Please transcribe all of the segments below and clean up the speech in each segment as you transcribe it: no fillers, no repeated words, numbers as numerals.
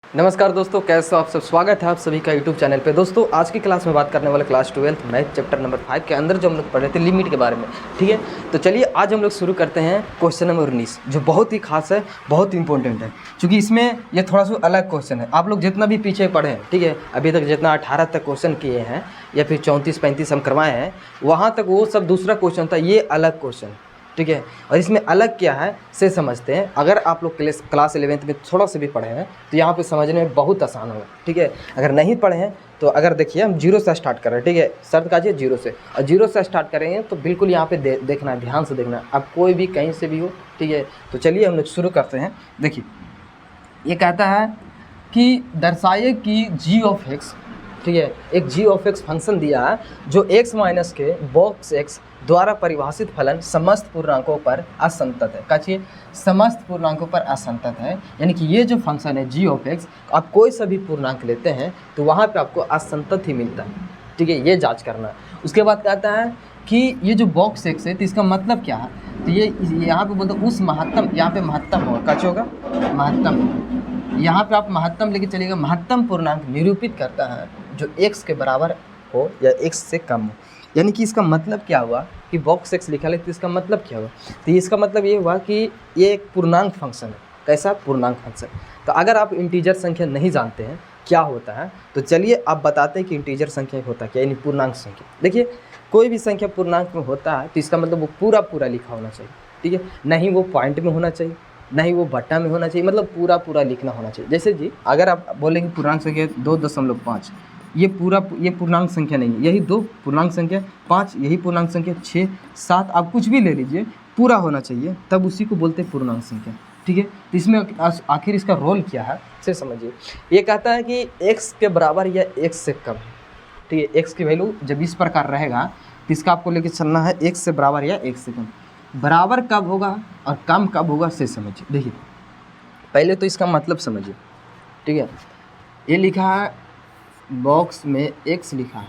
नमस्कार दोस्तों, कैसे हो आप सब। स्वागत है आप सभी का यूट्यूब चैनल पे। दोस्तों आज की क्लास में बात करने वाले क्लास 12 मैथ चैप्टर नंबर 5 के अंदर जो हम लोग पढ़ रहे थे लिमिट के बारे में। ठीक है, तो चलिए आज हम लोग शुरू करते हैं क्वेश्चन नंबर 19, जो बहुत ही खास है, बहुत ही इंपॉर्टेंट है, क्योंकि इसमें ये थोड़ा सा अलग क्वेश्चन है। आप लोग जितना भी पीछे पढ़े हैं, ठीक है, अभी तक जितना 18 तक क्वेश्चन किए हैं या फिर 34-35 हम करवाए हैं, वहाँ तक वो सब दूसरा क्वेश्चन था, ये अलग क्वेश्चन। ठीक है, और इसमें अलग क्या है से समझते हैं। अगर आप लोग क्लास 11th में थोड़ा सा भी पढ़े हैं तो यहाँ पे समझने में बहुत आसान होगा। ठीक है, अगर नहीं पढ़े हैं तो अगर देखिए हम जीरो से स्टार्ट कर रहे हैं। ठीक है, शर्त काजिए जीरो से, और जीरो से स्टार्ट करेंगे तो बिल्कुल यहाँ पे देखना है, ध्यान से देखना है। अब कोई भी कहीं से भी हो, ठीक है, तो चलिए हम लोग शुरू करते हैं। देखिए ये कहता है कि दर्शाइए कि जी ऑफ एक्स, ठीक है, एक जी ऑफ एक्स फंक्शन दिया है जो एक्स माइनस के बॉक्स एक्स द्वारा परिभाषित फलन समस्त पूर्णांकों पर असंतत है। कहिए समस्त पूर्णांकों पर असंतत है, यानी कि ये जो फंक्शन है जी ऑफ एक्स, आप कोई सा भी पूर्णांक लेते हैं तो वहाँ पे आपको असंतत ही मिलता है। ठीक है, ये जांच करना है। उसके बाद कहता है कि ये जो बॉक्स एक्स है तो इसका मतलब क्या है, तो ये यहाँ पे बोलते उस महत्तम, यहाँ पे महत्तम होगा, कच होगा महत्तम, यहाँ पे आप महत्तम लेके चलिएगा। महत्तम पूर्णांक निरूपित करता है जो x के बराबर हो या x से कम हो। यानी कि इसका मतलब क्या हुआ कि बॉक्स एक्स लिखा है, तो इसका मतलब क्या हुआ, तो इसका मतलब ये हुआ कि ये एक पूर्णांक फंक्शन है। कैसा पूर्णांक फंक्शन। तो अगर आप इंटीजर संख्या नहीं जानते हैं क्या होता है, तो चलिए आप बताते हैं कि इंटीजर संख्या होता क्या, यानी पूर्णांक संख्या। देखिए कोई भी संख्या पूर्णांक में होता है तो इसका मतलब वो पूरा पूरा लिखा होना चाहिए। ठीक है, नहीं वो पॉइंट में होना चाहिए, नहीं वो बट्टा में होना चाहिए, मतलब पूरा पूरा लिखना होना चाहिए। जैसे जी अगर आप बोलेंगे पूर्णांक संख्या 2.5, ये पूर्णांक संख्या नहीं है, यही 2 पूर्णांक संख्या, 5 यही पूर्णांक संख्या, 6 7 आप कुछ भी ले लीजिए, पूरा होना चाहिए, तब उसी को बोलते हैं पूर्णांक संख्या। ठीक है, तो इसमें आखिर इसका रोल क्या है से समझिए। ये कहता है कि x के बराबर या x से कम। ठीक है, x की वैल्यू जब इस प्रकार रहेगा तो इसका आपको लेके चलना है x से बराबर या x से कम। बराबर कब होगा और कम कब होगा से समझिए। देखिए पहले तो इसका मतलब समझिए। ठीक है, ये लिखा है बॉक्स में x लिखा है,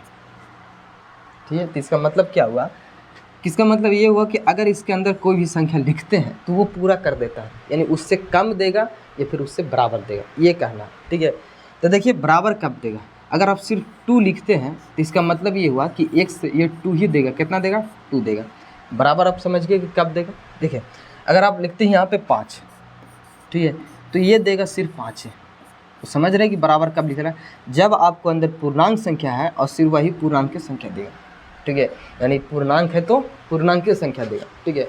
ठीक है, तो इसका मतलब क्या हुआ, किसका मतलब ये हुआ कि अगर इसके अंदर कोई भी संख्या लिखते हैं तो वो पूरा कर देता है, यानी उससे कम देगा या फिर उससे बराबर देगा, ये कहना। ठीक है, तो देखिए बराबर कब देगा, अगर आप सिर्फ 2 लिखते हैं तो इसका मतलब ये हुआ कि x से ये 2 ही देगा। कितना देगा, 2 देगा। बराबर आप समझ गए कि कब देगा। देखिए अगर आप लिखते हैं यहाँ पे 5, ठीक है, तो ये देगा सिर्फ 5 है। तो समझ रहे हैं कि बराबर कब लिख रहा है, जब आपको अंदर पूर्णांक संख्या है और सिर्फ वही पूर्णांक की संख्या देगा। ठीक है, यानी पूर्णांक है तो पूर्णांक की संख्या देगा। ठीक है,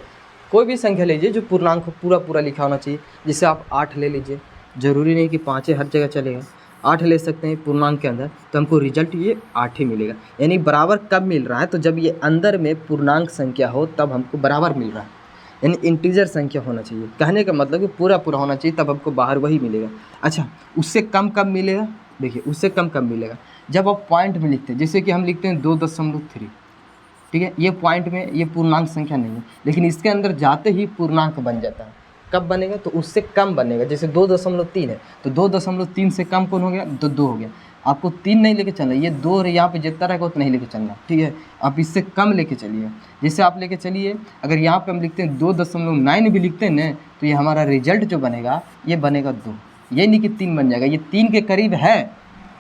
कोई भी संख्या लीजिए जो पूर्णांक को पूरा पूरा लिखा होना चाहिए। जैसे आप 8 ले लीजिए, ज़रूरी नहीं कि 5 हर जगह चलेगा, 8 ले सकते हैं पूर्णांक के अंदर, तो हमको रिजल्ट ये 8 ही मिलेगा। यानी बराबर कब मिल रहा है, तो जब ये अंदर में पूर्णांक संख्या हो तब हमको बराबर मिल रहा है, यानी इंटीजर संख्या होना चाहिए। कहने का मतलब कि पूरा पूरा होना चाहिए, तब आपको बाहर वही मिलेगा। अच्छा, उससे कम कब मिलेगा, देखिए उससे कम कब मिलेगा, जब आप पॉइंट में लिखते हैं। जैसे कि हम लिखते हैं 2.3, ठीक है, ये पॉइंट में ये पूर्णांक संख्या नहीं है, लेकिन इसके अंदर जाते ही पूर्णांक बन जाता है। कब बनेगा, तो उससे कम बनेगा। जैसे 2.3 है तो 2.3 से कम कौन हो गया, 2 हो गया। आपको 3 नहीं लेके चलना, ये 2 यहाँ पे जितना रहेगा उतना नहीं लेके चलना। ठीक है, आप इससे कम लेके चलिए। जैसे आप लेके चलिए, अगर यहाँ पे हम लिखते हैं 2.9 भी लिखते हैं ना, तो ये हमारा रिजल्ट जो बनेगा ये बनेगा 2। ये नहीं कि 3 बन जाएगा, ये 3 के करीब है,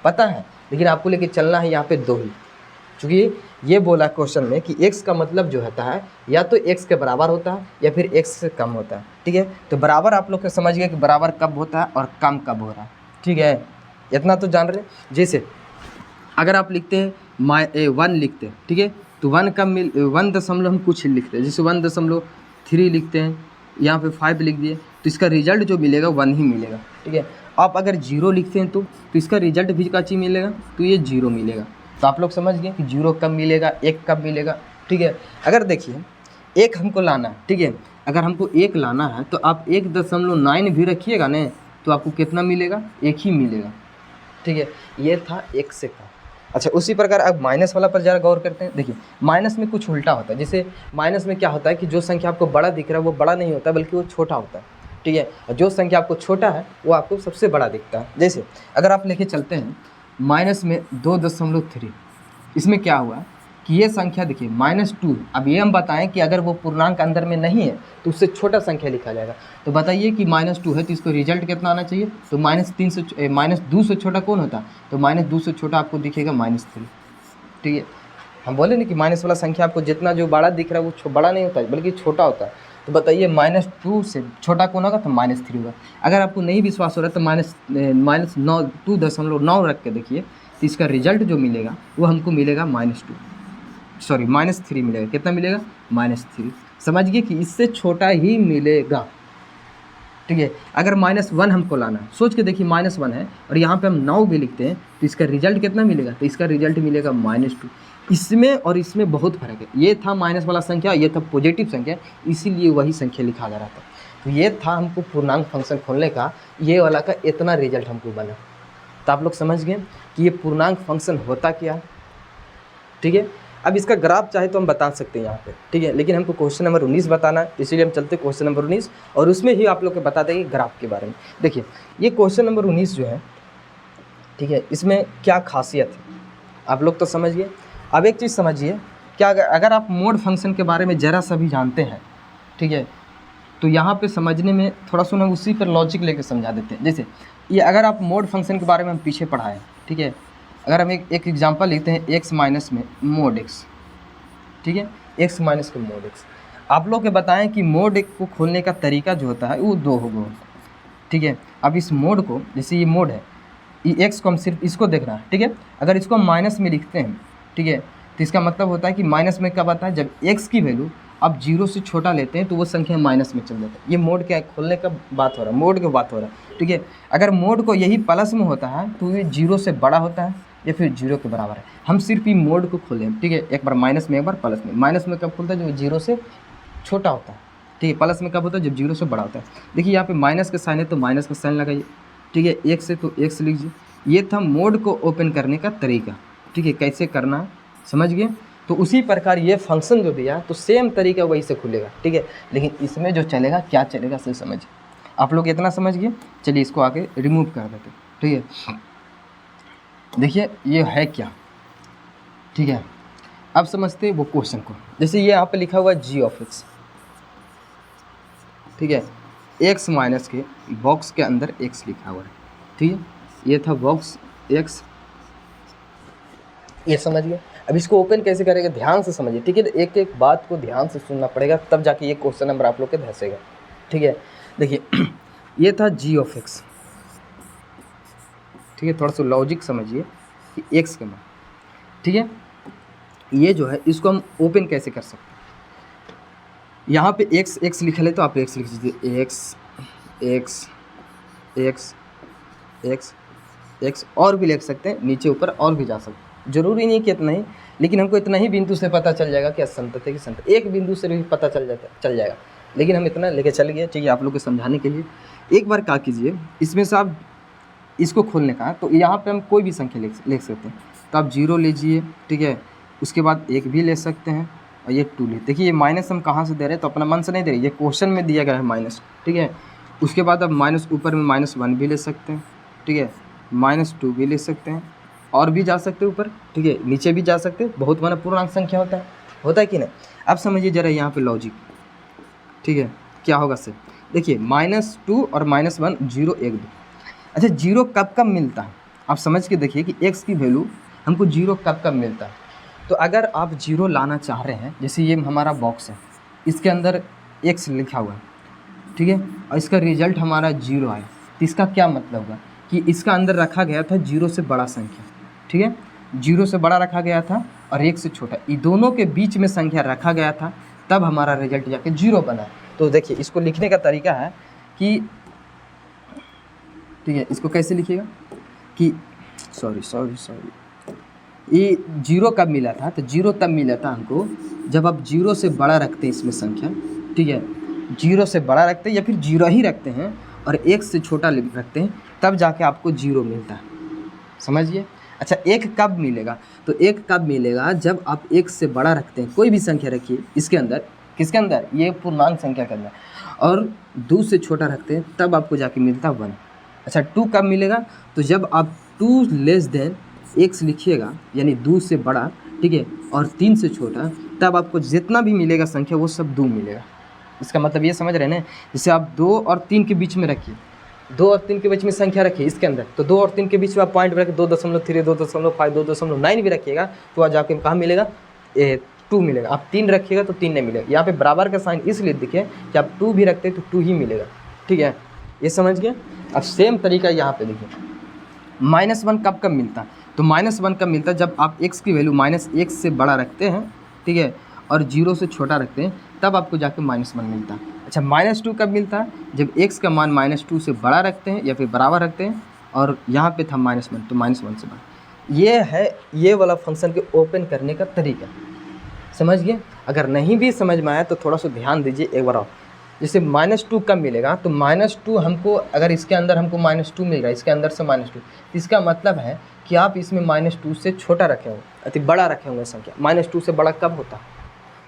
पता है, लेकिन आपको लेके चलना है यहाँ पे 2 ही। चूँकि ये बोला क्वेश्चन में कि x का मतलब जो होता है या तो x के बराबर होता है या फिर x से कम होता है। ठीक है, तो बराबर आप लोग को समझ गए कि बराबर कब होता है और कम कब हो रहा है। ठीक है, इतना तो जान रहे। जैसे अगर आप लिखते हैं 1 लिखते हैं, ठीक है, तो 1 कब 1 दशमलव हम कुछ लिखते हैं, जैसे 1.3 लिखते हैं, यहाँ पे 5 लिख दिए, तो इसका रिजल्ट जो मिलेगा 1 ही मिलेगा। ठीक है, आप अगर 0 लिखते हैं तो इसका रिजल्ट भी का चीज़ मिलेगा, तो ये 0 मिलेगा। तो आप लोग समझ गए कि 0 कब मिलेगा, 1 कब मिलेगा। ठीक है, अगर देखिए 1 हमको लाना है, ठीक है, अगर हमको 1 लाना है तो आप 1.9 भी रखिएगा ना, तो आपको कितना मिलेगा, 1 ही मिलेगा। ठीक है, ये था 1 से कम। अच्छा, उसी प्रकार अब माइनस वाला पर ज़रा गौर करते हैं। देखिए माइनस में कुछ उल्टा होता है। जैसे माइनस में क्या होता है कि जो संख्या आपको बड़ा दिख रहा है वो बड़ा नहीं होता, बल्कि वो छोटा होता है। ठीक है, और जो संख्या आपको छोटा है वो आपको सबसे बड़ा दिखता है। जैसे अगर आप लेके चलते हैं माइनस में 2.3, इसमें क्या हुआ कि ये संख्या देखिए -2, अब ये हम बताएं कि अगर वो पूर्णांक अंदर में नहीं है तो उससे छोटा संख्या लिखा जाएगा। तो बताइए कि -2 है तो इसको रिजल्ट कितना आना चाहिए, तो -3 से -2 से छोटा कौन होता है, तो -2 से छोटा आपको दिखेगा -3। ठीक है, हम बोले ना कि माइनस वाला संख्या आपको जितना जो बड़ा दिख रहा है वो बड़ा नहीं होता है बल्कि छोटा होता है। तो बताइए -2 से छोटा कौन होगा, तो -3 होगा। अगर आपको नहीं विश्वास हो रहा है तो -9 2.9 रख के देखिए, तो इसका रिजल्ट जो मिलेगा वो हमको मिलेगा -3 मिलेगा। कितना मिलेगा, -3। समझिए कि इससे छोटा ही मिलेगा। ठीक है, अगर -1 हमको लाना है, सोच के देखिए -1 है और यहाँ पे हम 9 भी लिखते हैं तो इसका रिजल्ट कितना मिलेगा, तो इसका रिजल्ट मिलेगा -2। इसमें और इसमें बहुत फर्क है, ये था माइनस वाला संख्या, ये था पॉजिटिव संख्या, इसीलिए वही संख्या लिखा जा रहा था। तो ये था हमको पूर्णांक फंक्शन खोलने का, ये वाला का इतना रिजल्ट हमको बना। तो आप लोग समझ गए कि ये पूर्णांक फंक्शन होता क्या है। ठीक है, अब इसका ग्राफ चाहे तो हम बता सकते हैं यहाँ पे, ठीक है, लेकिन हमको क्वेश्चन नंबर 19 बताना है, इसीलिए हम चलते क्वेश्चन नंबर 19 और उसमें ही आप लोग को बता देंगे ग्राफ के बारे में। देखिए ये क्वेश्चन नंबर 19 जो है, ठीक है, इसमें क्या खासियत है आप लोग तो समझ गए। अब एक चीज़ समझिए, क्या अगर आप मोड फंक्शन के बारे में ज़रा सा भी जानते हैं, ठीक है, तो यहाँ पे समझने में थोड़ा सा हम उसी पर लॉजिक लेके समझा देते हैं। जैसे ये अगर आप मोड फंक्शन के बारे में हम पीछे पढ़ाएं, ठीक है, अगर हम एक एग्जांपल लिखते हैं x माइनस में मोड x, ठीक है, x माइनस के मोड x, आप लोग के बताएं कि मोड x को खोलने का तरीका जो होता है वो 2 होगा। ठीक है, अब इस मोड को, जैसे ये मोड है, ये x को हम सिर्फ इसको देखना है। ठीक है, अगर इसको हम माइनस में लिखते हैं, ठीक है, तो इसका मतलब होता है कि माइनस में कब आता है, जब x की वैल्यू आप 0 से छोटा लेते हैं तो वो संख्या माइनस में चल जाता है। ये मोड क्या है, खोलने का बात हो रहा है, मोड की बात हो रहा है। ठीक है, अगर मोड को यही प्लस में होता है तो ये 0 से बड़ा होता है या फिर 0 के बराबर है। हम सिर्फ ये मोड को खोलें, ठीक है, एक बार माइनस में एक बार प्लस में। माइनस में कब खुलता है, जब 0 से छोटा होता है। ठीक है, प्लस में कब होता है, जब 0 से बड़ा होता है। देखिए यहाँ पे माइनस का साइन है तो माइनस का साइन लगाइए। ठीक है, एक से तो एक से लीजिए। ये था मोड को ओपन करने का तरीका। ठीक है, कैसे करना है समझ गए। तो उसी प्रकार ये फंक्शन जो दिया तो सेम तरीका वही से खुलेगा। ठीक है, लेकिन इसमें जो चलेगा क्या चलेगा सिर्फ समझिए। आप लोग इतना समझ गए, चलिए इसको आगे रिमूव कर देते। ठीक है, देखिए ये है क्या। ठीक है, अब समझते हैं वो क्वेश्चन को। जैसे ये यहाँ पे लिखा हुआ है g ऑफ x, ठीक है, x माइनस के बॉक्स के अंदर x लिखा हुआ है। ठीक है, ये था बॉक्स x, ये समझ गए। अब इसको ओपन कैसे करेगा ध्यान से समझिए। ठीक है, एक एक बात को ध्यान से सुनना पड़ेगा, तब जाके ये क्वेश्चन नंबर आप लोग के धंसेगा। ठीक है, देखिए ये था g ऑफ x। ठीक है, थोड़ा सा लॉजिक समझिए कि x के मान। ठीक है, ये जो है इसको हम ओपन कैसे कर सकते हैं। यहाँ पे x लिखा ले तो आप x लिख दीजिए, x और भी लिख सकते हैं, नीचे ऊपर और भी जा सकते हैं। जरूरी नहीं कि इतना ही, लेकिन हमको इतना ही बिंदु से पता चल जाएगा कि असंतत है कि संतत। एक बिंदु से भी पता चल जाएगा, लेकिन हम इतना लेके चल गए। ठीक है, आप लोग को समझाने के लिए एक बार क्या कीजिए, इसमें से आप इसको खोलने का, तो यहाँ पे हम कोई भी संख्या लिख सकते हैं। तो आप 0 लीजिए, ठीक है, उसके बाद 1 भी ले सकते हैं और ये 2 ले। देखिए ये माइनस हम कहाँ से दे रहे हैं, तो अपना मन से नहीं दे रहे, ये क्वेश्चन में दिया गया है माइनस। ठीक है, उसके बाद आप माइनस ऊपर में -1 भी ले सकते हैं। ठीक है, -2 भी ले सकते हैं, और भी जा सकते हैं ऊपर। ठीक है, नीचे भी जा सकते हैं, बहुत बड़ा पूर्णांक संख्या होता है कि नहीं। अब समझिए जरा यहाँ पे लॉजिक। ठीक है, क्या होगा सर, देखिए -2 और -1 0 1 2। अच्छा 0 कब मिलता है, आप समझ के देखिए कि x की वैल्यू हमको 0 कब मिलता है। तो अगर आप 0 लाना चाह रहे हैं, जैसे ये हमारा बॉक्स है, इसके अंदर x लिखा हुआ है, ठीक है, और इसका रिजल्ट हमारा 0 आया, तो इसका क्या मतलब हुआ कि इसका अंदर रखा गया था 0 से बड़ा संख्या। ठीक है, 0 से बड़ा रखा गया था और 1 से छोटा, ये दोनों के बीच में संख्या रखा गया था, तब हमारा रिजल्ट जाके 0 बना। तो देखिए इसको लिखने का तरीका है कि, ठीक है, इसको कैसे लिखिएगा कि सॉरी ये 0 कब मिला था, तो 0 तब मिला था हमको जब आप 0 से बड़ा रखते हैं इसमें संख्या। ठीक है, 0 से बड़ा रखते हैं या फिर 0 ही रखते हैं और 1 से छोटा रखते हैं, तब जाके आपको 0 मिलता है। समझिए। अच्छा 1 कब मिलेगा, तो 1 कब मिलेगा जब आप 1 से बड़ा रखते हैं, कोई भी संख्या रखिए इसके अंदर, किसके अंदर, ये पूर्णांक संख्या के अंदर, और 2 से छोटा रखते हैं, तब आपको जाके मिलता 1। अच्छा 2 कब मिलेगा, तो जब आप 2 लेस देन x लिखिएगा, यानी 2 से बड़ा, ठीक है, और 3 से छोटा, तब आपको जितना भी मिलेगा संख्या वो सब 2 मिलेगा। इसका मतलब ये समझ रहे हैं ना, जैसे आप 2 और 3 के बीच में रखिए, 2 और 3 के बीच में संख्या रखिए इसके अंदर, तो 2 और 3 के बीच में आप पॉइंट रखिए 2.3, 2.5, 2.9 भी रखिएगा तो आज आपके कहाँ मिलेगा 2 मिलेगा। आप 3 रखिएगा तो 3 नहीं मिलेगा। यहाँ पे बराबर का साइन इसलिए दिखे कि आप 2 भी रखते तो 2 ही मिलेगा। ठीक है, ये समझ गए। अब सेम तरीका यहाँ पे देखिए, -1 कब मिलता है, तो -1 कब मिलता है जब आप x की वैल्यू -1 से बड़ा रखते हैं, ठीक है, और 0 से छोटा रखते हैं, तब आपको जाके -1 मिलता है। अच्छा, -2 कब मिलता है, जब x का मान -2 से बड़ा रखते हैं या फिर बराबर रखते हैं, और यहाँ पे था -1 तो -1 से बड़ा। ये है ये वाला फंक्शन के ओपन करने का तरीका, समझ गए। अगर नहीं भी समझ में आया तो थोड़ा सा ध्यान दीजिए एक बार और। जैसे -2 कब मिलेगा, तो -2 हमको, अगर इसके अंदर हमको -2 मिल रहा है, इसके अंदर से -2, तो इसका मतलब है कि आप इसमें -2 से छोटा रखे होंगे, अति बड़ा रखे होंगे संख्या। -2 से बड़ा कब होता है,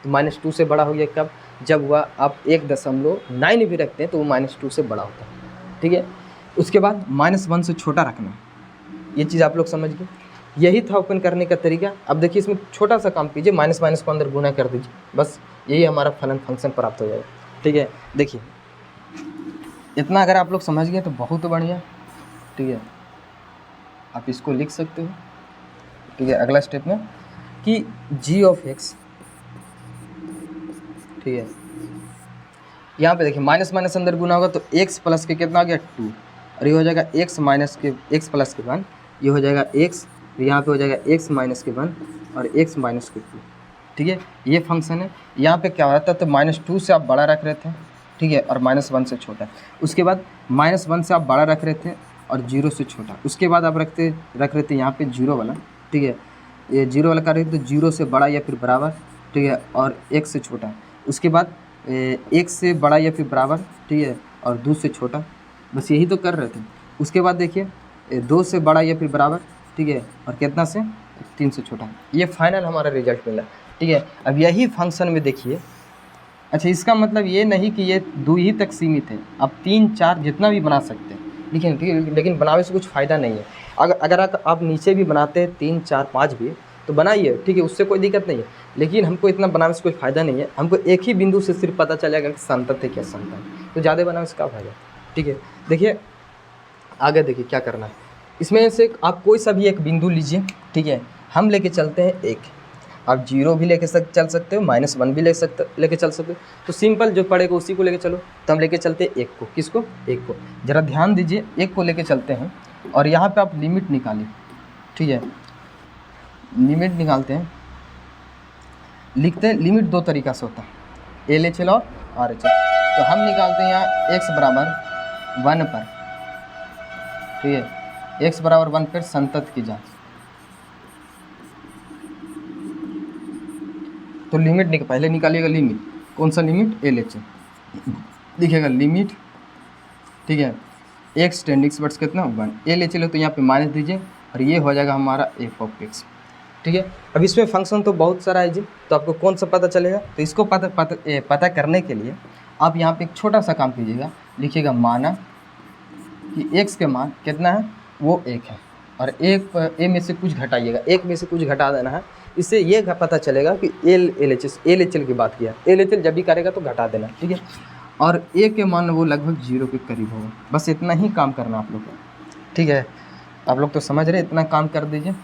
तो -2 से बड़ा हो गया कब, जब हुआ आप 1.9 भी रखते हैं तो वो -2 से बड़ा होता है। ठीक है, उसके बाद -1 से छोटा रखना, ये चीज़ आप लोग समझ गए। यही था ओपन करने का तरीका। अब देखिए इसमें छोटा सा काम कीजिए, माइनस को अंदर गुना कर दीजिए, बस यही हमारा फलन फंक्शन प्राप्त हो जाएगा। ठीक है, देखिए इतना अगर आप लोग समझ गए तो बहुत बढ़िया। ठीक है, आप इसको लिख सकते हो। ठीक है, अगला स्टेप में कि g ऑफ x, ठीक है, यहाँ पे देखिए माइनस अंदर गुना होगा तो x प्लस के कितना आ गया 2, और ये हो जाएगा x माइनस के x प्लस के 1, ये हो जाएगा x, यहाँ पे हो जाएगा x माइनस के 1 और x माइनस के 2। ठीक है, ये फंक्शन है। यहाँ पे क्या हो रहा था, तो -2 से आप बड़ा रख रहे थे, ठीक है, और -1 से छोटा। उसके बाद -1 से आप बड़ा रख रहे थे और 0 से छोटा। उसके बाद आप रख रहे थे यहाँ पे 0 वाला, ठीक है, ये 0 वाला कर रहे थे तो 0 से बड़ा या फिर बराबर, ठीक है, और 1 से छोटा। उसके बाद 1 से बड़ा या फिर बराबर, ठीक है, और 2 से छोटा, बस यही तो कर रहे थे। उसके बाद देखिए 2 से बड़ा या फिर बराबर, ठीक है, और कितना से 3 से छोटा। ये फाइनल हमारा रिजल्ट मिला। ठीक है, अब यही फंक्शन में देखिए, अच्छा इसका मतलब ये नहीं कि ये 2 ही तक सीमित है, आप 3, 4 जितना भी बना सकते हैं, लेकिन बनाने से कुछ फ़ायदा नहीं है। अगर आप नीचे भी बनाते हैं 3, 4, 5 भी तो बनाइए, ठीक है, उससे कोई दिक्कत नहीं है, लेकिन हमको इतना बनाने से कोई फ़ायदा नहीं है। हमको एक ही बिंदु से सिर्फ पता चलेगा कि संतत है क्या संतत है, तो ज़्यादा बनाने से क्या फ़ायदा। ठीक है, देखिए आगे देखिए क्या करना है। इसमें से आप कोई सा भी एक बिंदु लीजिए, ठीक है, हम लेके चलते हैं 1, आप 0 भी लेके चल सकते हो, -1 भी लेके चल सकते हो, तो सिंपल जो पड़ेगा उसी को लेके चलो। तो हम लेके चलते हैं 1 को, किसको, 1 को। ज़रा ध्यान दीजिए, 1 को लेके चलते हैं और यहाँ पे आप लिमिट निकालिए। ठीक है, लिमिट निकालते हैं, लिखते हैं लिमिट 2 तरीक़ा से होता है, LHL और RHL। तो हम निकालते हैं यहाँ x बराबर 1 पर, ठीक है, x बराबर 1 पर संतत की जांच। तो लिमिट पहले निकालिएगा, लिमिट कौन सा लिमिट, LHL लिखिएगा लिमिट, ठीक है, x टेंडिंग वर्ड्स कितना 1, LHL है तो यहाँ पे माइनस दीजिए और ये हो जाएगा हमारा f ऑफ x। ठीक है, अब इसमें फंक्शन तो बहुत सारा है जी, तो आपको कौन सा पता चलेगा, तो इसको पता करने के लिए आप यहाँ पे एक छोटा सा काम कीजिएगा, लिखिएगा माना कि x के मान कितना है, वो 1 है, और a में से कुछ घटाइएगा, 1 में से कुछ घटा देना है। इससे ये पता चलेगा कि LHL की बात किया, LHL जब भी करेगा तो घटा देना। ठीक है, और a के मान वो लगभग 0 के करीब होगा। बस इतना ही काम करना आप लोग को। ठीक है, आप लोग तो समझ रहे, इतना काम कर दीजिए।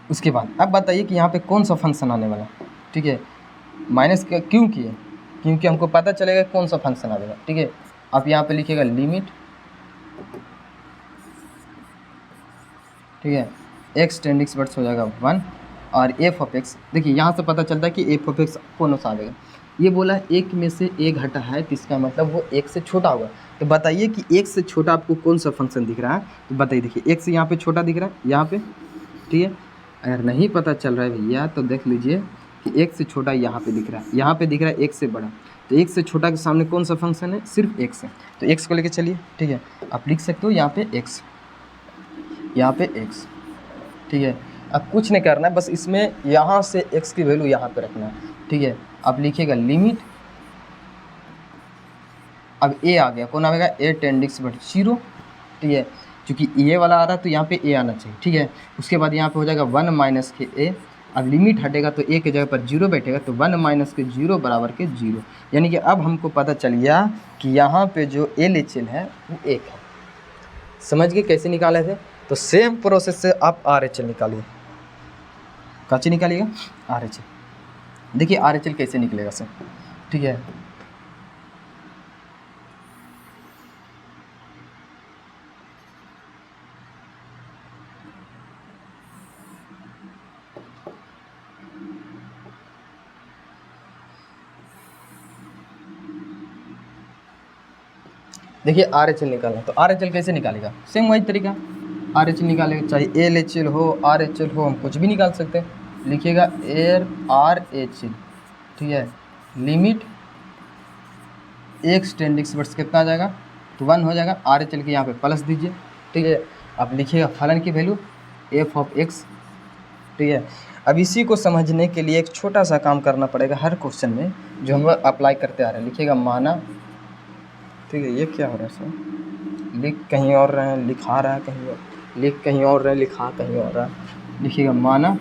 उसके बाद अब बताइए कि यहाँ पे कौन सा फंक्शन आने वाला। ठीक है, माइनस क्यों किए, क्योंकि हमको पता चलेगा कौन सा फंक्शन आएगा। ठीक है, आप यहाँ पे लिखिएगा लिमिट, ठीक है, x टेंडिंग वर्ड्स हो जाएगा 1 और f ऑफ x। देखिए यहाँ से पता चलता है कि f ऑफ x कौन सा आएगा। ये बोला 1 में से a घटा है, तो इसका मतलब वो 1 से छोटा होगा। तो बताइए कि 1 से छोटा आपको कौन सा फंक्शन दिख रहा है, तो बताइए। देखिए 1 से यहाँ पे छोटा दिख रहा है यहाँ पे, ठीक है। अगर नहीं पता चल रहा है भैया तो देख लीजिए कि 1 से छोटा यहाँ पे दिख रहा है, यहाँ पे दिख रहा है 1 से बड़ा। तो 1 से छोटा के सामने कौन सा फंक्शन है, सिर्फ x है, तो x को लेके चलिए। ठीक है, आप लिख सकते हो यहाँ पे x, यहाँ पे x। ठीक है, अब कुछ नहीं करना है, बस इसमें यहाँ से x की वैल्यू यहाँ पे रखना है। ठीक है, आप लिखिएगा लिमिट, अब a आ गया, कौन आएगा, a टेंडिंग वर्ड 0। ठीक है, क्योंकि ये वाला आ रहा है तो यहाँ पे ए आना चाहिए, ठीक है। उसके बाद यहाँ पे हो जाएगा 1 माइनस के ए। अब लिमिट हटेगा तो ए की जगह पर 0 बैठेगा, तो 1 माइनस के 0 बराबर के 0। यानी कि अब हमको पता चल गया कि यहाँ पे जो LHL है वो 1 है। समझ गए कैसे निकाले थे? तो सेम प्रोसेस से आप RHL निकालिए। काची निकालिएगा? RHL। देखिए RHL कैसे निकलेगा सर, ठीक है। देखिए RHL निकालना, तो RHL कैसे निकालेगा? सेम वही तरीका, RHL निकालेगा, चाहे LHL हो RHL हो, हम कुछ भी निकाल सकते हैं। लिखिएगा एयर RHL, ठीक है। लिमिट x टेंड x वर्स कितना आ जाएगा? तो 1 हो जाएगा। RHL के यहाँ पे प्लस दीजिए, ठीक है। अब लिखिएगा फलन की वैल्यू f ऑफ x, ठीक है। अब इसी को समझने के लिए एक छोटा सा काम करना पड़ेगा हर क्वेश्चन में जो हम अप्लाई करते आ रहे हैं। लिखिएगा माना, ठीक है। ये क्या हो रहा है सर? लिख कहीं और रहे हैं, लिखा रहा है कहीं और, लिख कहीं और रहे, लिखा कहीं और रहा है। लिखिएगा माना,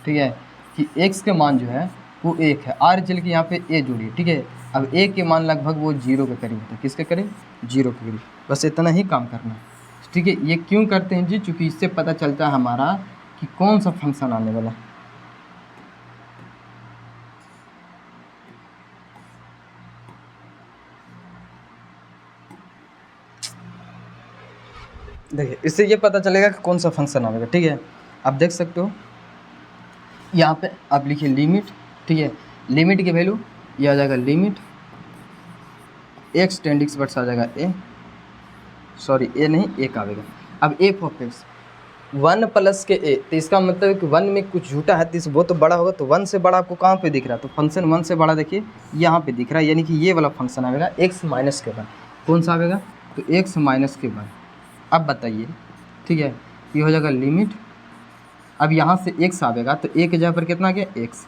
ठीक है, कि x के मान जो है वो 1 है। RHL के यहाँ पे a जोड़िए, ठीक है। अब a के मान लगभग वो 0 के करीब होता है। किसके करीब? 0 के करीब। बस इतना ही काम करना है, ठीक है। ये क्यों करते हैं जी? चूँकि इससे पता चलता है हमारा कि कौन सा फंक्शन आने वाला है। देखिए इससे ये पता चलेगा कि कौन सा फंक्शन आएगा, ठीक है। आप देख सकते हो यहाँ पे आप लिखिए लिमिट, ठीक है। लिमिट की वैल्यू ये आ जाएगा लिमिट x टेंड x वर्स आ जाएगा a, सॉरी a नहीं, 1 आएगा। अब f ऑफ x 1 प्लस के a, तो इसका मतलब है कि 1 में कुछ झूठा है तो वो तो बड़ा होगा। तो 1 से बड़ा आपको कहाँ पे दिख रहा है? तो फंक्शन 1 से बड़ा देखिए यहाँ पे दिख रहा है, यानी कि ये वाला फंक्शन आएगा x माइनस के 1। कौन सा आएगा? तो x माइनस के 1। अब बताइए, ठीक है, ये हो जाएगा लिमिट। अब यहाँ से x आएगा तो a के जगह पर कितना आ गया? x।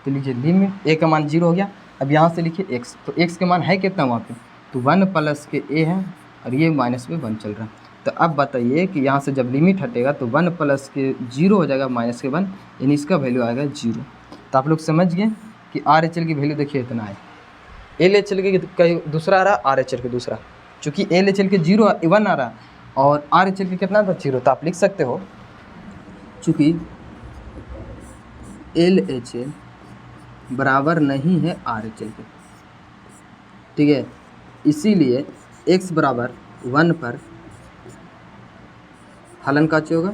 तो लीजिए लिमिट a का मान 0 हो गया। अब यहाँ से लिखिए x, तो x के मान है कितना वहाँ पे? तो 1 प्लस के a है और ये माइनस में 1 चल रहा है। तो अब बताइए कि यहाँ से जब लिमिट हटेगा तो 1 प्लस के 0 हो जाएगा माइनस के 1, यानी इसका वैल्यू आएगा 0। तो आप लोग समझ गए कि RHL की वैल्यू देखिए इतना है। LHL के कहीं दूसरा आ रहा, RHL के दूसरा। चूँकि LHL के 1 आ रहा और RHL के कितना था? 0। तो आप लिख सकते हो चूँकि LHL बराबर नहीं है RHL के, ठीक है, इसीलिए x बराबर 1 पर फलन काचे होगा?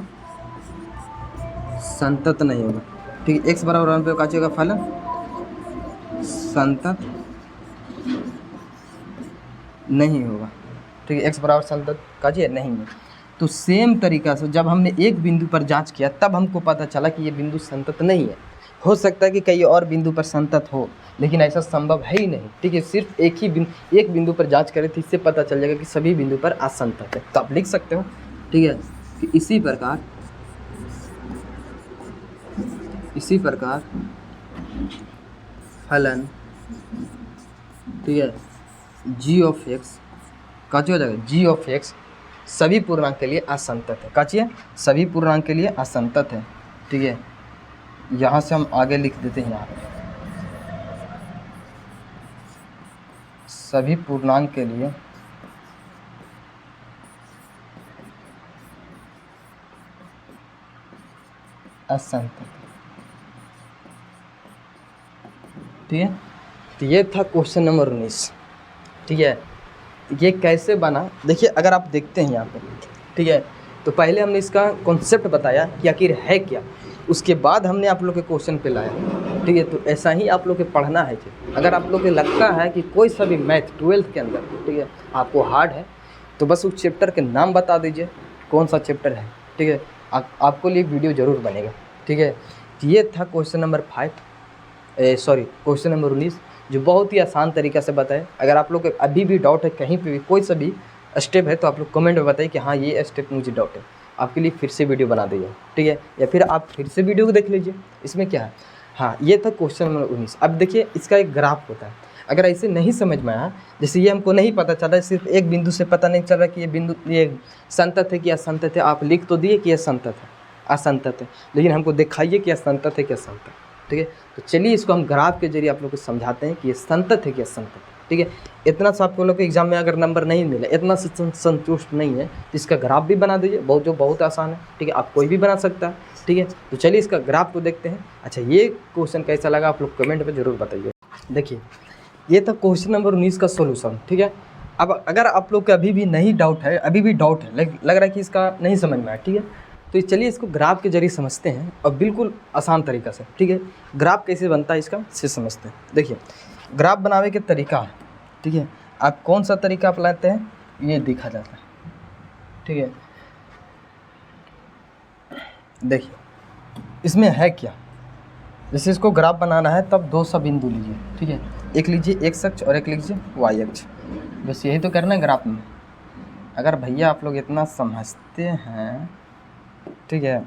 संतत नहीं होगा, ठीक है। x बराबर 1 पर काचे होगा? फलन संतत नहीं होगा, ठीक है। x बराबर संतत काचे नहीं है। तो सेम तरीका से जब हमने एक बिंदु पर जांच किया तब हमको पता चला कि ये बिंदु संतत नहीं है। हो सकता है कि कई और बिंदु पर संतत हो, लेकिन ऐसा संभव है ही नहीं, ठीक है। सिर्फ एक बिंदु पर जांच करें तो इससे पता चल जाएगा कि सभी बिंदु पर असंतत है। तो आप लिख सकते हो, ठीक है, कि इसी प्रकार फलन, ठीक है, g ऑफ x काची हो जाएगा? g ऑफ x सभी पूर्णांक के लिए असंतत है। काची है? सभी पूर्णांक के लिए असंतत है, ठीक है। यहाँ से हम आगे लिख देते हैं, यहाँ सभी पूर्णांक के लिए असंतत, ठीक है। तो ये था क्वेश्चन नंबर 19, ठीक है। ये कैसे बना? देखिए अगर आप देखते हैं यहाँ पे, ठीक है, तो पहले हमने इसका कॉन्सेप्ट बताया कि आखिर है क्या, उसके बाद हमने आप लोग के क्वेश्चन पे लाया, ठीक है। तो ऐसा ही आप लोग के पढ़ना है जी। अगर आप लोग को लगता है कि कोई सा भी मैथ 12th के अंदर, ठीक है, आपको हार्ड है तो बस उस चैप्टर के नाम बता दीजिए कौन सा चैप्टर है, ठीक है। आपको लिए वीडियो ज़रूर बनेगा, ठीक है। तो ये था क्वेश्चन नंबर 19, जो बहुत ही आसान तरीक़ा से बताए। अगर आप लोग को अभी भी डाउट है कहीं पे भी कोई सा भी स्टेप है तो आप लोग कमेंट में बताइए कि हाँ ये स्टेप मुझे डाउट है, आपके लिए फिर से वीडियो बना दीजिए, ठीक है। या फिर आप फिर से वीडियो को देख लीजिए, इसमें क्या है। हाँ ये था क्वेश्चन नंबर 19। अब देखिए इसका एक ग्राफ होता है। अगर ऐसे नहीं समझ में आया, जैसे ये हमको नहीं पता चला, सिर्फ एक बिंदु से पता नहीं चल रहा कि ये बिंदु ये संतत है कि असंतत है, आप लिख तो दिए कि यह संतत है असंतत है, लेकिन हमको दिखाइए कि असंतत है कि असंतत। ठीक है, तो चलिए इसको हम ग्राफ के जरिए आप लोग को समझाते हैं कि ये संतत है कि असंतत है। ठीक है, इतना सा आप लोग को एग्जाम में अगर नंबर नहीं मिले, इतना से संतुष्ट नहीं है तो इसका ग्राफ भी बना दीजिए, बहुत आसान है। ठीक है, आप कोई भी बना सकता है। ठीक है, तो चलिए इसका ग्राफ को देखते हैं। अच्छा, ये क्वेश्चन कैसा लगा आप लोग कमेंट में जरूर बताइए। देखिए, ये था क्वेश्चन नंबर 19 का सोल्यूशन। ठीक है, अब अगर आप लोग को अभी भी नहीं डाउट है, अभी भी डाउट है, लग रहा है कि इसका नहीं समझ में आया, ठीक है, तो चलिए इसको ग्राफ के जरिए समझते हैं और बिल्कुल आसान तरीका से। ठीक है, ग्राफ कैसे बनता है इसका से समझते हैं। देखिए, ग्राफ बनाने के तरीका है। ठीक है, आप कौन सा तरीका अपनाते हैं ये देखा जाता है। ठीक है, देखिए इसमें है क्या, जैसे इसको ग्राफ बनाना है तब दो सा बिंदु लीजिए। ठीक है, एक लीजिए एक्स अक्ष और एक लीजिए वाई अक्ष, बस यही तो करना है ग्राफ में। अगर भैया आप लोग इतना समझते हैं, ठीक है,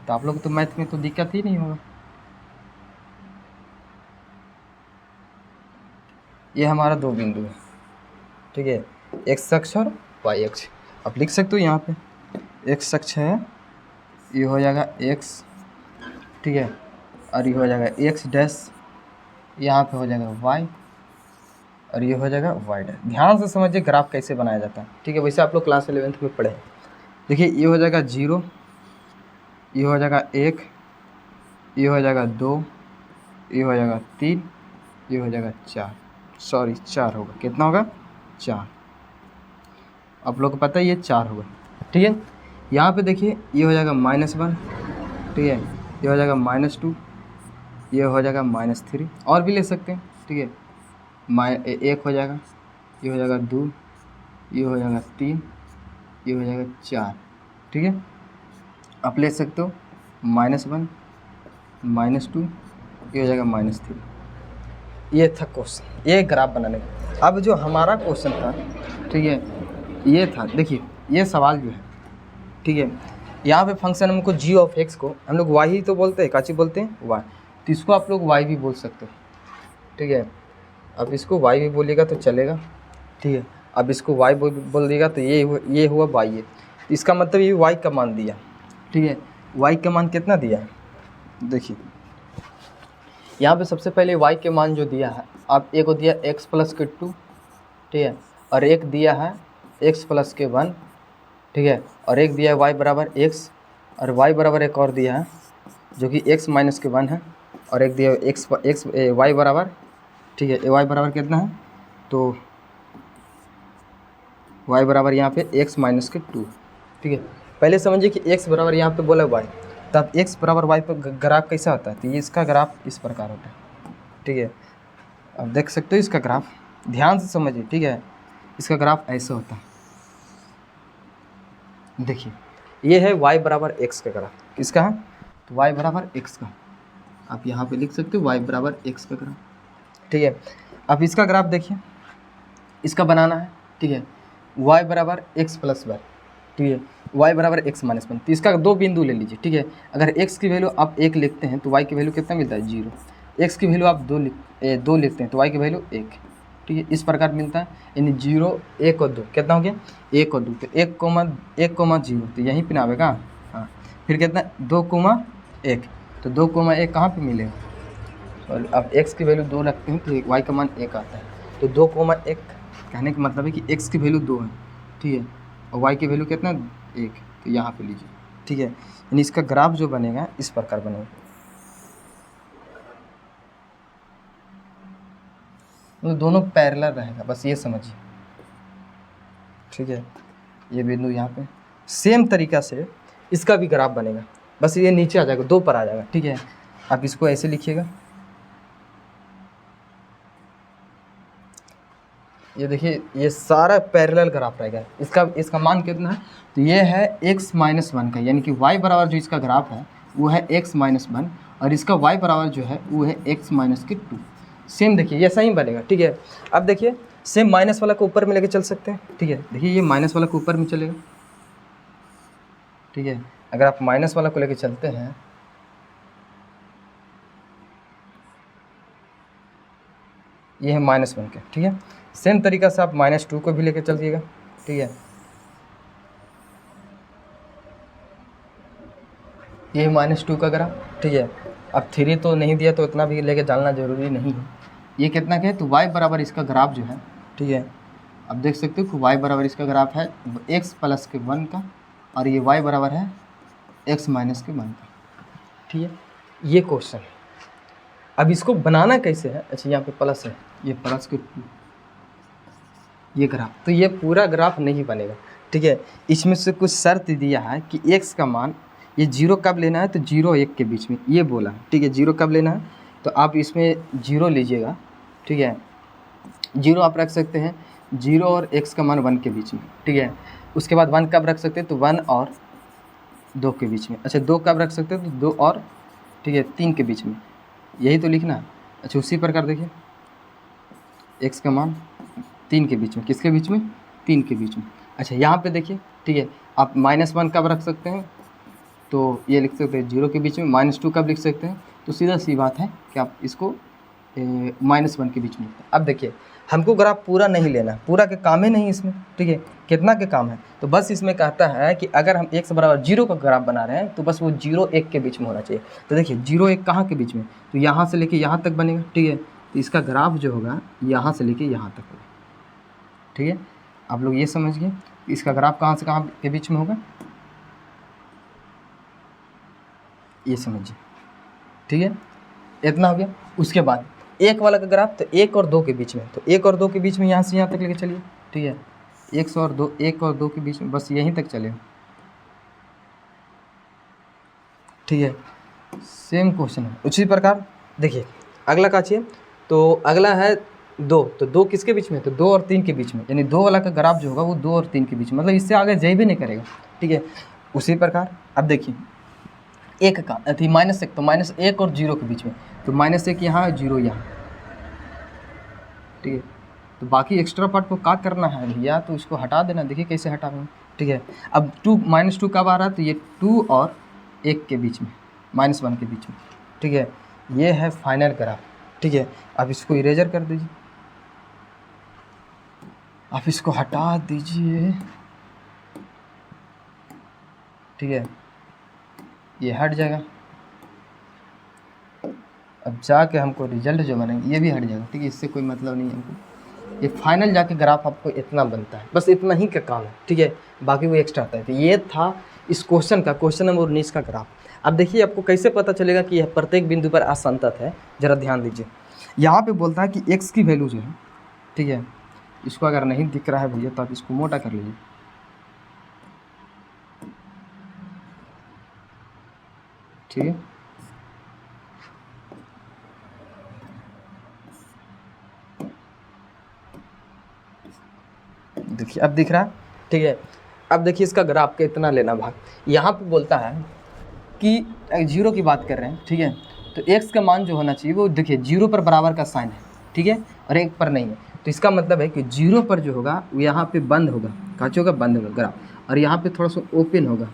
तो आप लोग तो मैथ में तो दिक्कत ही नहीं होगा। ये हमारा दो बिंदु है। ठीक है, एक्स अक्ष और वाई अक्ष, आप लिख सकते हो यहाँ पे एक्स अक्ष है, ये हो जाएगा एक्स, ठीक है, और ये हो जाएगा एक्स डैश, यहाँ पे हो जाएगा वाई, और ये हो जाएगा वाई डैश। ध्यान से समझिए ग्राफ कैसे बनाया जाता है। ठीक है, वैसे आप लोग क्लास 11th में पढ़े। देखिए, ये हो जाएगा 0, ये हो जाएगा 1, ये हो जाएगा 2, ये हो जाएगा 3, ये हो जाएगा 4, सॉरी 4 होगा, कितना होगा 4, आप लोग को पता है ये 4 होगा। ठीक है, यहाँ पे देखिए ये हो जाएगा -1, ठीक है, ये हो जाएगा -2, ये हो जाएगा -3, और भी ले सकते हैं। ठीक है, 1 हो जाएगा, ये हो जाएगा 2, ये हो जाएगा 3, ये हो जाएगा 4। ठीक है, आप ले सकते हो -1, -2, ये हो जाएगा -3। ये था क्वेश्चन, ये ग्राफ बनाने का। अब जो हमारा क्वेश्चन था, ठीक है, ये था, देखिए ये सवाल जो है, ठीक है, यहाँ पे फंक्शन हमको g ऑफ x को हम लोग y ही तो बोलते हैं, काची बोलते हैं y, तो इसको आप लोग y भी बोल सकते हो। ठीक है, अब इसको y भी बोलिएगा तो चलेगा। ठीक है, अब इसको y बोल देगा तो ये हुआ y है, इसका मतलब ये y का मान दिया। ठीक है, y का मान कितना दिया है, देखिए यहाँ पे सबसे पहले y के मान जो दिया है, आप एक को दिया x प्लस के 2, ठीक है, और एक दिया है x प्लस के 1, ठीक है, और एक दिया है y बराबर x, और y बराबर एक और दिया है जो कि x माइनस के 1 है, और एक दिया है y बराबर, ठीक है, y बराबर कितना है, तो y बराबर यहाँ पे x माइनस के 2। ठीक है, पहले समझिए कि x बराबर यहाँ पे बोला y, तब x बराबर y पर ग्राफ कैसा होता है, तो ये इसका ग्राफ इस प्रकार होता है। ठीक है, अब देख सकते हो इसका ग्राफ, ध्यान से समझिए। ठीक है, इसका ग्राफ ऐसा होता है, देखिए ये है y बराबर x का ग्राफ, किसका है, तो y बराबर x का, आप यहाँ पे लिख सकते हो y बराबर x का ग्राफ। ठीक है, अब इसका ग्राफ देखिए, इसका बनाना है। ठीक है, y बराबर x प्लस 1, ठीक है, y बराबर x माइनस 1, तो इसका दो बिंदु ले लीजिए। ठीक है, अगर x की वैल्यू आप 1 लिखते हैं तो y की वैल्यू कितना मिलता है 0, x की वैल्यू आप 2 लिखते हैं तो y की वैल्यू 1। ठीक है, इस प्रकार मिलता है, यानी 0, 1 और 2 कितना हो गया 1 और 2, तो 1,0, तो यहीं पे ना आएगा। हाँ, फिर कितना 2,1, तो 2,1 कहाँ पे मिलेगा, और अब x की वैल्यू 2 रखते हैं तो y का मान 1 आता है, तो 2,1 कहने का मतलब है कि x की वैल्यू 2 है। ठीक है, और y की वैल्यू कितना 1, तो यहाँ पे लीजिए। ठीक है, यानी इसका ग्राफ जो बनेगा इस प्रकार बनेगा, मतलब दोनों पैरेलल रहेगा, बस ये समझिए। ठीक है, ये बिंदु यहाँ पे सेम तरीका से इसका भी ग्राफ बनेगा, बस ये नीचे आ जाएगा, 2 पर आ जाएगा। ठीक है, आप इसको ऐसे लिखिएगा, ये देखिए ये सारा पैरेलल ग्राफ रहेगा। इसका मान कितना है, तो ये है x माइनस 1 का, यानी कि y बराबर जो इसका ग्राफ है वो है x माइनस 1, और इसका y बराबर जो है वो है x माइनस के 2। सेम देखिए ये सही बनेगा। ठीक है, अब देखिए सेम माइनस वाला को ऊपर में लेके चल सकते हैं। ठीक है, देखिए ये माइनस वाला को ऊपर में चलेगा। ठीक है, अगर आप माइनस वाला को लेके चलते हैं, ये है -1 के, ठीक है। सेम तरीका से आप -2 को भी लेके चलिएगा, ठीक है। ये -2 का ग्राफ, ठीक है। अब 3 तो नहीं दिया तो इतना भी लेके चलना ज़रूरी नहीं है। ये कितना का है, तो y बराबर इसका ग्राफ जो है, ठीक है। अब देख सकते हो कि y बराबर इसका ग्राफ है x + के 1 का, और ये y बराबर है x - के 1 का, ठीक है। ये क्वेश्चन, अब इसको बनाना कैसे है, अच्छा यहाँ पे प्लस है, ये प्लस के ये ग्राफ, तो ये पूरा ग्राफ नहीं बनेगा, ठीक है। इसमें से कुछ शर्त दिया है कि x का मान ये 0 कब लेना है, तो 0 1 के बीच में ये बोला है, ठीक है। 0 कब लेना है, तो आप इसमें 0 लीजिएगा, ठीक है। 0 आप रख सकते हैं 0 और x का मान 1 के बीच में, ठीक है। उसके बाद 1 कब रख सकते हैं, तो 1 और 2 के बीच में। अच्छा 2 कब रख सकते हैं, तो 2 और, ठीक है, 3 के बीच में, यही तो लिखना है। अच्छा उसी प्रकार देखिए x का मान 3 के बीच में, किसके बीच में, 3 के बीच में। अच्छा यहाँ पे देखिए, ठीक है, आप -1 कब रख सकते हैं, तो ये लिख सकते हैं 0 के बीच में। -2 कब लिख सकते हैं, तो सीधा सी बात है कि आप इसको -1 के बीच में। अब देखिए हमको ग्राफ पूरा नहीं लेना, पूरा के काम ही नहीं इसमें, ठीक है। कितना के काम है, तो बस इसमें कहता है कि अगर हम x बराबर 0 का ग्राफ बना रहे हैं तो बस वो 0 1 के बीच में होना चाहिए। तो देखिए 0 1 कहाँ के बीच में, तो यहाँ से लेके यहाँ तक बनेगा, ठीक है। तो इसका ग्राफ जो होगा यहाँ से लेके यहाँ तक होगा, ठीक है। आप लोग ये समझिए इसका ग्राफ कहाँ से कहाँ के बीच में होगा, ये समझिए, ठीक है। इतना हो गया। उसके बाद 1 वाला का ग्राफ, तो 1 और 2 के बीच में, तो 1 और 2 के बीच में यहाँ से यहाँ तक लेके चलिए, ठीक है। 1 और 2 के बीच में बस यहीं तक चले, ठीक है। सेम क्वेश्चन है उसी प्रकार। देखिए अगला का चाहिए, तो अगला है 2, तो 2 किसके बीच में, तो 2 और 3 के बीच में, यानी 2 वाला का ग्राफ जो होगा वो 2 और 3 के बीच में, मतलब इससे आगे जाए भी नहीं करेगा, ठीक है। उसी प्रकार अब देखिए 1 का थी -1, तो -1 और 0 के बीच में, तो -1 यहाँ 0 यहाँ, ठीक है। तो बाकी एक्स्ट्रा पार्ट को क्या करना है भैया, तो इसको हटा देना, देखिए कैसे हटाएंगे, ठीक है। अब -2 कब आ रहा है, तो ये 2 और 1 के बीच में, -1 के बीच में, ठीक है। ये है फाइनल ग्राफ, ठीक है। अब इसको इरेजर कर दीजिए, आप इसको हटा दीजिए, ठीक है। ये हट जाएगा। अब जाके हमको रिजल्ट जो बनेंगे ये भी हट जाएगा, ठीक है। इससे कोई मतलब नहीं है हमको, ये फाइनल जाके ग्राफ आपको इतना बनता है, बस इतना ही का काम है, ठीक है। बाकी वो एक्स्ट्रा आता है। तो ये था इस क्वेश्चन का, क्वेश्चन नंबर 19 का ग्राफ। अब देखिए आपको कैसे पता चलेगा कि यह प्रत्येक बिंदु पर असंतत है, ज़रा ध्यान दीजिए। यहाँ पे बोलता है कि x की वैल्यू जो है, ठीक है, इसको अगर नहीं दिख रहा है भैया तो आप इसको मोटा कर लीजिए, ठीक है। देखिए अब दिख रहा है, ठीक है। अब देखिए इसका ग्राफ का इतना लेना भाग, यहाँ पे बोलता है कि 0 की बात कर रहे हैं, ठीक है। तो x का मान जो होना चाहिए वो देखिए 0 पर बराबर का साइन है, ठीक है, और 1 पर नहीं है। तो इसका मतलब है कि 0 पर जो होगा वो यहाँ पे बंद होगा, काच होगा, बंद होगा ग्राफ, और यहाँ पे थोड़ा सा ओपन होगा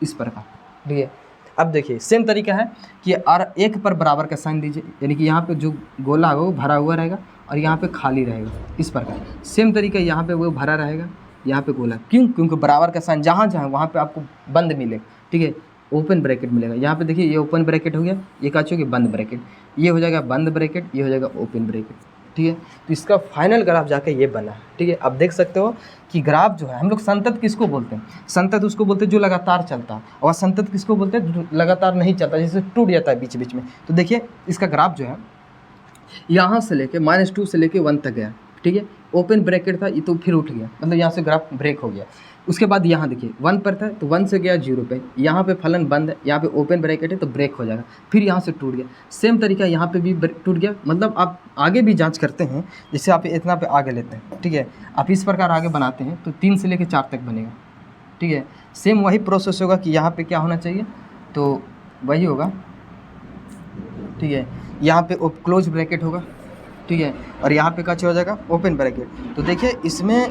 इस प्रकार, ठीक है। अब देखिए सेम तरीका है कि और 1 पर बराबर का साइन दीजिए, यानी कि यहाँ पे जो गोला होगा वो भरा हुआ रहेगा और यहाँ पे खाली रहेगा, इस प्रकार। सेम तरीका यहाँ पे वो भरा रहेगा, यहाँ पे गोला, क्योंकि बराबर का साइन जहाँ जहाँ वहाँ पे आपको बंद मिलेगा, ठीक है, ओपन ब्रैकेट मिलेगा। यहाँ पे देखिए ये ओपन ब्रैकेट हो गया, ये का चूँकि बंद ब्रैकेट, ये हो जाएगा बंद ब्रैकेट, ये हो जाएगा ओपन ब्रैकेट, ठीक है। तो इसका फाइनल ग्राफ जाके ये बना है, ठीक है। अब देख सकते हो कि ग्राफ जो है, हम लोग संतत किसको बोलते हैं, संतत उसको बोलते हैं जो लगातार चलता है, और असंतत किसको बोलते हैं जो लगातार नहीं चलता, जैसे टूट जाता है बीच बीच में। तो देखिए इसका ग्राफ जो है यहाँ से लेके -2 से लेके 1 तक गया, ठीक है। ओपन ब्रैकेट था, ये तो फिर उठ गया, मतलब यहाँ से ग्राफ ब्रेक हो गया। उसके बाद यहाँ देखिए 1 पर था तो 1 से गया 0 पे, यहाँ पे फलन बंद है, यहाँ पे ओपन ब्रैकेट है तो ब्रेक हो जाएगा, फिर यहाँ से टूट गया। सेम तरीका यहाँ पे भी टूट गया, मतलब आप आगे भी जांच करते हैं, जैसे आप इतना पे आगे लेते हैं, ठीक है, आप इस प्रकार आगे बनाते हैं तो 3 से लेकर 4 तक बनेगा, ठीक है। सेम वही प्रोसेस होगा कि यहाँ पे क्या होना चाहिए, तो वही होगा, ठीक है। यहाँ पे क्लोज ब्रैकेट होगा, ठीक है, और यहाँ पे क्या हो जाएगा ओपन ब्रैकेट। तो देखिए इसमें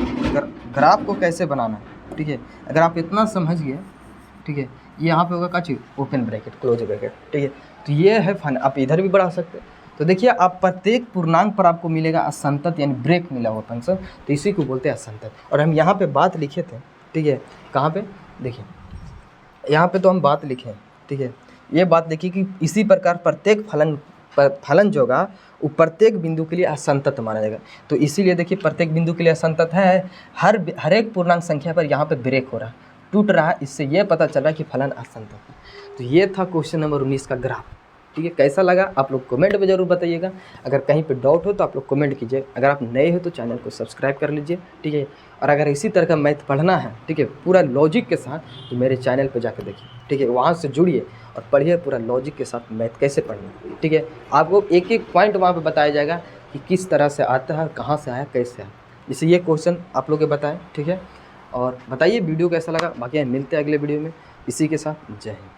ग्राफ को कैसे बनाना है, ठीक है। अगर आप इतना समझ गए, ठीक है, ये यहाँ पे होगा क्या चीज़ ओपन ब्रैकेट क्लोज ब्रैकेट, ठीक है। तो ये है फन, आप इधर भी बढ़ा सकते हैं। तो देखिए आप प्रत्येक पूर्णांक पर आपको मिलेगा असंतत यानी ब्रेक मिला हुआ फंक्शन, तो इसी को बोलते हैं असंतत। और हम यहाँ पे बात लिखे थे, ठीक है, कहाँ पे देखिए यहाँ पे तो हम बात लिखे, ठीक है, ये बात देखिए कि इसी प्रकार प्रत्येक फलन जो होगा वो प्रत्येक बिंदु के लिए असंतत माना जाएगा। तो इसीलिए देखिए प्रत्येक बिंदु के लिए असंतत है, हर एक पूर्णांक संख्या पर यहाँ पे ब्रेक हो रहा है, टूट रहा है, इससे ये पता चल रहा है कि फलन असंतत है। तो ये था क्वेश्चन नंबर 19 का ग्राफ, ठीक है। कैसा लगा आप लोग कमेंट में ज़रूर बताइएगा। अगर कहीं पे डाउट हो तो आप लोग कमेंट कीजिए। अगर आप नए हो तो चैनल को सब्सक्राइब कर लीजिए, ठीक है। और अगर इसी तरह का मैथ पढ़ना है, ठीक है, पूरा लॉजिक के साथ, तो मेरे चैनल पे जाकर देखिए, ठीक है, वहाँ से जुड़िए और पढ़िए पूरा लॉजिक के साथ मैथ कैसे पढ़ना, ठीक है। आपको एक एक पॉइंट वहाँ पर बताया जाएगा कि किस तरह से आता है, कहाँ से आया, कैसे आया। इसे ये क्वेश्चन आप लोग बताएँ, ठीक है। और बताइए वीडियो कैसा लगा। बाकी मिलते हैं अगले वीडियो में। इसी के साथ जय हिंद।